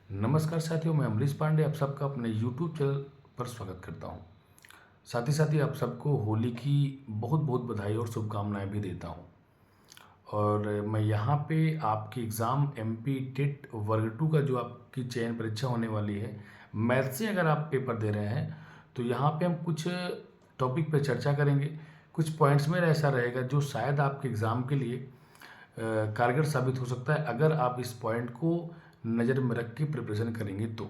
नमस्कार साथियों, मैं अमरीश पांडे आप सबका अपने यूट्यूब चैनल पर स्वागत करता हूं। साथ ही आप सबको होली की बहुत बहुत बधाई और शुभकामनाएं भी देता हूं। और मैं यहां पे आपकी एग्ज़ाम एमपी टेट वर्ग 2 का जो आपकी चयन परीक्षा होने वाली है, मैथ से अगर आप पेपर दे रहे हैं तो यहाँ पे हम कुछ टॉपिक पे चर्चा करेंगे। कुछ पॉइंट्स में ऐसा रहेगा जो शायद आपके एग्ज़ाम के लिए कारगर साबित हो सकता है अगर आप इस पॉइंट को नज़र में रख के प्रिपरेशन करेंगे तो।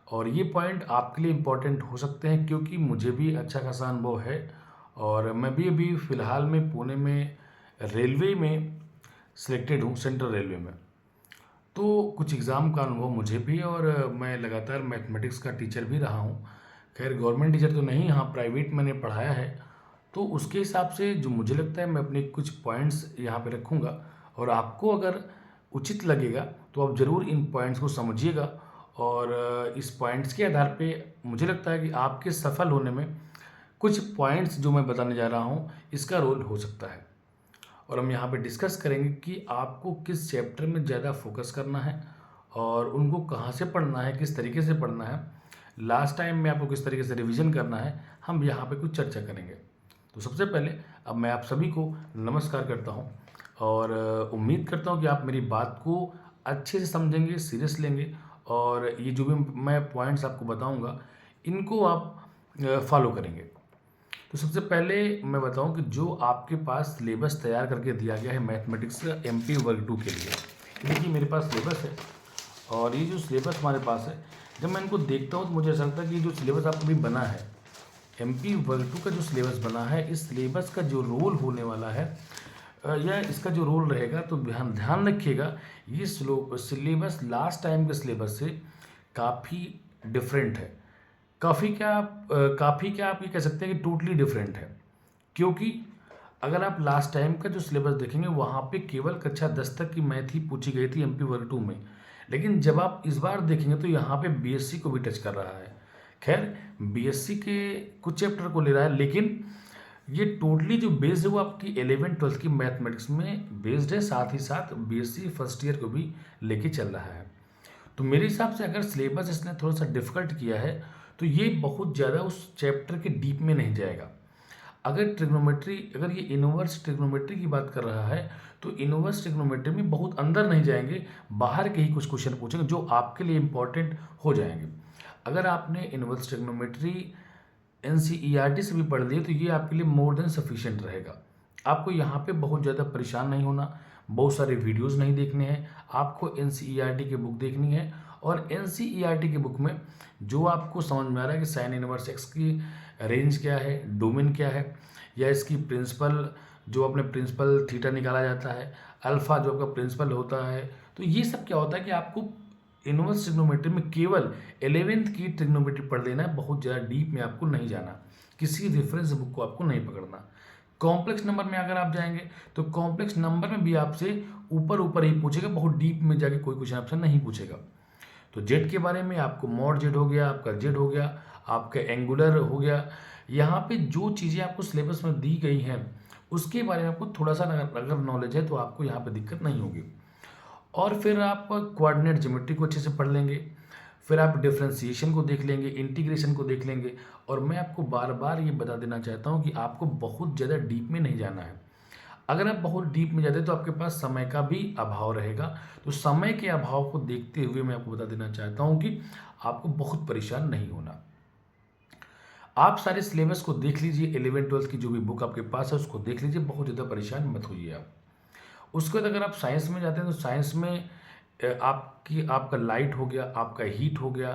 और ये पॉइंट आपके लिए इम्पोर्टेंट हो सकते हैं क्योंकि मुझे भी अच्छा खासा अनुभव है और मैं भी अभी फ़िलहाल में पुणे में रेलवे में सिलेक्टेड हूँ, सेंट्रल रेलवे में। तो कुछ एग्ज़ाम का अनुभव मुझे भी और मैं लगातार मैथमेटिक्स का टीचर भी रहा हूँ। खैर गवर्नमेंट टीचर तो नहीं, हाँ प्राइवेट मैंने पढ़ाया है। तो उसके हिसाब से जो मुझे लगता है मैं अपने कुछ पॉइंट्स यहाँ पे रखूँगा और आपको अगर उचित लगेगा तो आप ज़रूर इन पॉइंट्स को समझिएगा। और इस पॉइंट्स के आधार पे मुझे लगता है कि आपके सफल होने में कुछ पॉइंट्स जो मैं बताने जा रहा हूँ इसका रोल हो सकता है। और हम यहाँ पे डिस्कस करेंगे कि आपको किस चैप्टर में ज़्यादा फोकस करना है और उनको कहाँ से पढ़ना है, किस तरीके से पढ़ना है, लास्ट टाइम में आपको किस तरीके से रिवीजन करना है, हम यहाँ पे कुछ चर्चा करेंगे। तो सबसे पहले अब मैं आप सभी को नमस्कार करता हूँ और उम्मीद करता हूँ कि आप मेरी बात को अच्छे से समझेंगे, सीरियस लेंगे और ये जो भी मैं पॉइंट्स आपको बताऊँगा इनको आप फॉलो करेंगे। तो सबसे पहले मैं बताऊं कि जो आपके पास सिलेबस तैयार करके दिया गया है मैथमेटिक्स का एमपी वर्ग 2 के लिए, देखिए मेरे पास सिलेबस है और ये जो सिलेबस हमारे पास है, जब मैं इनको देखता हूँ तो मुझे ऐसा लगता है कि जो सिलेबस आपको भी बना है एमपी वर्ग 2 का जो सिलेबस बना है, इस सिलेबस का जो रोल होने वाला है या इसका जो रोल रहेगा, तो ध्यान ध्यान रखिएगा ये सिलेबस लास्ट टाइम के सिलेबस से काफ़ी डिफरेंट है। काफ़ी क्या आप ये कह सकते हैं कि टोटली डिफरेंट है। क्योंकि अगर आप लास्ट टाइम का जो सिलेबस देखेंगे वहाँ पे केवल कक्षा 10 तक की मैथ ही पूछी गई थी एमपी वर्ग 2 में। लेकिन जब आप इस बार देखेंगे तो यहाँ पे बीएससी को भी टच कर रहा है। खैर बीएससी के कुछ चैप्टर को ले रहा है, लेकिन ये टोटली जो बेस्ड है वो आपकी 11th-12th की मैथमेटिक्स में बेस्ड है, साथ ही साथ बीएससी फर्स्ट ईयर को भी लेके चल रहा है। तो मेरे हिसाब से अगर सिलेबस इसने थोड़ा सा डिफिकल्ट किया है तो ये बहुत ज़्यादा उस चैप्टर के डीप में नहीं जाएगा। अगर ये इनवर्स ट्रिग्नोमेट्री की बात कर रहा है तो इनवर्स ट्रिग्नोमेट्री में बहुत अंदर नहीं जाएंगे, बाहर के ही कुछ क्वेश्चन पूछेंगे जो आपके लिए इंपॉर्टेंट हो जाएंगे। अगर आपने इनवर्स ट्रिग्नोमेट्री एनसीईआरटी से भी पढ़ लिए तो ये आपके लिए मोर देन सफिशिएंट रहेगा। आपको यहाँ पे बहुत ज़्यादा परेशान नहीं होना, बहुत सारे वीडियोस नहीं देखने हैं, आपको एनसीईआरटी की बुक देखनी है। और एनसीईआरटी की बुक में जो आपको समझ में आ रहा है कि साइन इनवर्स एक्स की रेंज क्या है, डोमेन क्या है, या इसकी प्रिंसिपल जो अपने प्रिंसिपल थीटा निकाला जाता है, अल्फ़ा जो आपका प्रिंसिपल होता है, तो ये सब क्या होता है कि आपको इनवर्स ट्रिग्नोमेट्री में केवल 11th की ट्रिग्नोमेट्री पढ़ लेना है, बहुत ज़्यादा डीप में आपको नहीं जाना, किसी रेफरेंस बुक को आपको नहीं पकड़ना। कॉम्प्लेक्स नंबर में अगर आप जाएंगे तो कॉम्प्लेक्स नंबर में भी आपसे ऊपर ऊपर ही पूछेगा, बहुत डीप में जाके कोई क्वेश्चन आपसे नहीं पूछेगा। तो जेड के बारे में आपको मॉड जेड हो गया, आपका जेड हो गया, आपका एंगुलर हो गया, यहाँ पे जो चीज़ें आपको सिलेबस में दी गई हैं उसके बारे में आपको थोड़ा सा अगर नॉलेज है तो आपको यहाँ पे दिक्कत नहीं होगी। और फिर आप कोऑर्डिनेट ज्योमेट्री को अच्छे से पढ़ लेंगे, फिर आप डिफरेंशिएशन को देख लेंगे, इंटीग्रेशन को देख लेंगे। और मैं आपको बार बार ये बता देना चाहता हूँ कि आपको बहुत ज़्यादा डीप में नहीं जाना है। अगर आप बहुत डीप में जाते हैं तो आपके पास समय का भी अभाव रहेगा। तो समय के अभाव को देखते हुए मैं आपको बता देना चाहता हूँ कि आपको बहुत परेशान नहीं होना। आप सारे सिलेबस को देख लीजिए, 11th-12th की जो भी बुक आपके पास है उसको देख लीजिए, बहुत ज़्यादा परेशान मत होइए आप। उसके बाद अगर आप साइंस में जाते हैं तो साइंस में आपका लाइट हो गया, आपका हीट हो गया,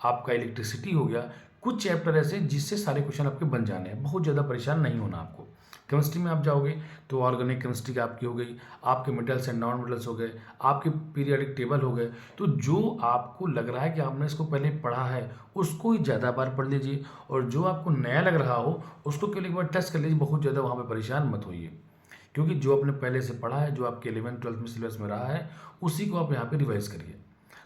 आपका इलेक्ट्रिसिटी हो गया, कुछ चैप्टर ऐसे जिससे सारे क्वेश्चन आपके बन जाने हैं, बहुत ज़्यादा परेशान नहीं होना आपको। केमिस्ट्री में आप जाओगे तो ऑर्गेनिक केमिस्ट्री की आपकी हो गई, आपके मेटल्स एंड नॉन मेटल्स हो गए, आपके पीरियोडिक टेबल हो गए। तो जो आपको लग रहा है कि आपने इसको पहले पढ़ा है उसको ही ज़्यादा बार पढ़ लीजिए, और जो आपको नया लग रहा हो उसको केवल एक बार टेस्ट कर लीजिए, बहुत ज़्यादा वहाँ पर परेशान मत होइए। क्योंकि जो आपने पहले से पढ़ा है, जो आपके 11th-12th में सिलेबस में रहा है, उसी को आप यहाँ पे रिवाइज करिए।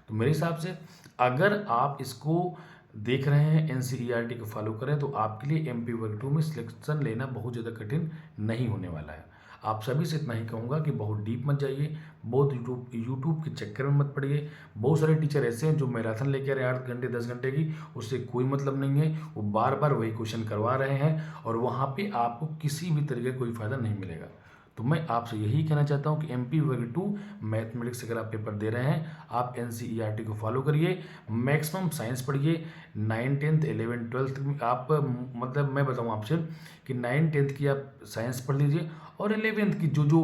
तो मेरे हिसाब से अगर आप इसको देख रहे हैं, एनसीईआरटी को फॉलो करें, तो आपके लिए एमपी वर्ग 2 में सिलेक्शन लेना बहुत ज़्यादा कठिन नहीं होने वाला है। आप सभी से इतना ही कहूँगा कि बहुत डीप मत जाइए, बहुत यूट्यूब के चक्कर में मत पड़िए। बहुत सारे टीचर ऐसे हैं जो मैराथन लेके आ रहे हैं 8 घंटे 10 घंटे की, उससे कोई मतलब नहीं है। वो बार बार वही क्वेश्चन करवा रहे हैं और वहाँ पे आपको किसी भी तरीके का कोई फ़ायदा नहीं मिलेगा। तो मैं आपसे यही कहना चाहता हूँ कि MP वर्ग 2 मैथमेटिक्स अगर आप पेपर दे रहे हैं, आप NCERT को फॉलो करिए, मैक्सिमम साइंस पढ़िए। 9 10th 11 12th में आप मतलब मैं बताऊँ आपसे कि 9 10th की आप साइंस पढ़ लीजिए और 11th की जो जो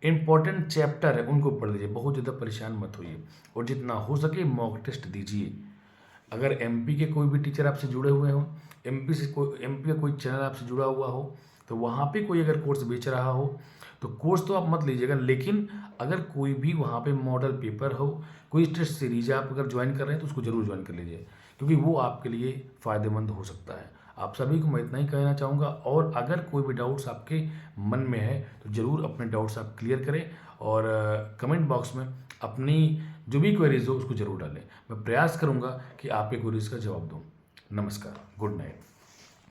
इम्पोर्टेंट चैप्टर है उनको पढ़ लीजिए। बहुत ज़्यादा परेशान मत होइए और जितना हो सके मॉक टेस्ट दीजिए। अगर MP के कोई भी टीचर आपसे जुड़े हुए हों, MP का कोई चैनल आपसे जुड़ा हुआ हो, तो वहाँ पे कोई अगर कोर्स बेच रहा हो तो कोर्स तो आप मत लीजिएगा, लेकिन अगर कोई भी वहाँ पे मॉडल पेपर हो, कोई टेस्ट सीरीज आप अगर ज्वाइन कर रहे हैं तो उसको ज़रूर ज्वाइन कर लीजिए, क्योंकि वो आपके लिए फ़ायदेमंद हो सकता है। आप सभी को मैं इतना ही कहना चाहूँगा और अगर कोई भी डाउट्स आपके मन में है तो ज़रूर अपने डाउट्स आप क्लियर करें और कमेंट बॉक्स में अपनी जो भी क्वेरीज हो उसको ज़रूर डालें। मैं प्रयास करूँगा कि आपके क्वेरीज का जवाब दूँ। नमस्कार, गुड नाइट।